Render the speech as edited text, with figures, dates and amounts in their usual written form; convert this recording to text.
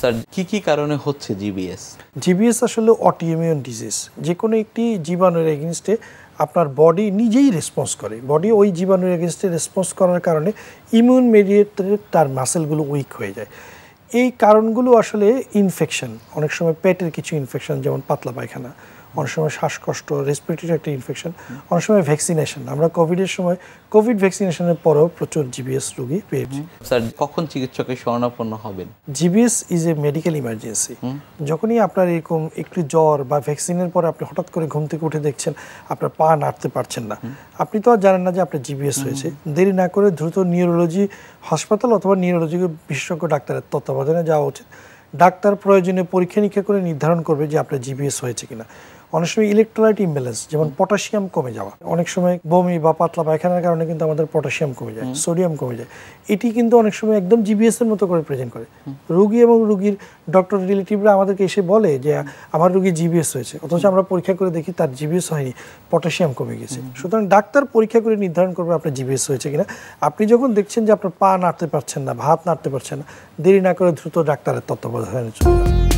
Sir কি কারণে হচ্ছে জিবিএস? জিবিএস আসলে অটোইমিউন ডিজিজ। যে কোনো একটি জীবাণুর এগেনস্টে আপনার বডি নিজেই রেসপন্স করে। বডি ওই জীবাণুর এগেনস্টে রেসপন্স করার কারণে ইমিউন মেডিয়েটরে তার মাসেলগুলো উইক হয়ে যায়। এই কারণগুলো আসলে ইনফেকশন, অনেক সময় পেটের কিছু ইনফেকশন যেমন পাতলা পায়খানা, অনেক সময় শ্বাসকষ্ট, রেসপিরেটরি একটা ইনফেকশন, অনেক সময় ভ্যাকসিনেশন। আমরা কোভিডের সময় কোভিড ভ্যাকসিনেশনের পরেও প্রচুর জিবিএস রোগী পেয়েছি। স্যার কখন চিকিৎসকের শরণাপন্ন হবেন? GBS is a medical emergency. যখনই আপনার এরকম একটু জ্বর বা ভ্যাকসিনের পরে আপনি হঠাৎ করে ঘুম থেকে উঠে দেখছেন আপনার পা নাড়তে পারছেন না, আপনি তো আর জানেন না যে আপনার জিবিএস হয়েছে। দেরি না করে দ্রুত নিউরোলজি হাসপাতাল অথবা নিউরোলজি বিশেষজ্ঞ ডাক্তারের তত্ত্বাবধানে যাওয়া উচিত। ডাক্তার প্রয়োজনে পরীক্ষা নিরীক্ষা করে নির্ধারণ করবে যে আপনার জিবিএস হয়েছে কিনা। অনেক সময় ইলেকট্রোলাইট ইমব্যালেন্স যেমন পটাশিয়াম কমে যাওয়া, অনেক সময় বমি বা পাতলা পায়খানার কারণে কিন্তু আমাদের পটাশিয়াম কমে যায়, সোডিয়াম কমে যায়। এটি কিন্তু অনেক সময় একদম জিবিএস এর মতো করে প্রেজেন্ট করে। রোগী এবং রোগীর ডক্টর রিলেটিভরা আমাদেরকে এসে বলে যে আমার রোগী জিবিএস হয়েছে, অথচ আমরা পরীক্ষা করে দেখি তার জিবিএস হয়নি, পটাশিয়াম কমে গেছে। সুতরাং ডাক্তার পরীক্ষা করে নির্ধারণ করবে আপনার জিবিএস হয়েছে কিনা। আপনি যখন দেখছেন যে আপনার পা নাড়তে পারছেন না, হাত নাড়তে পারছেন না, দেরি না করে দ্রুত ডাক্তারের তত্ত্বাবধানে চলে যান।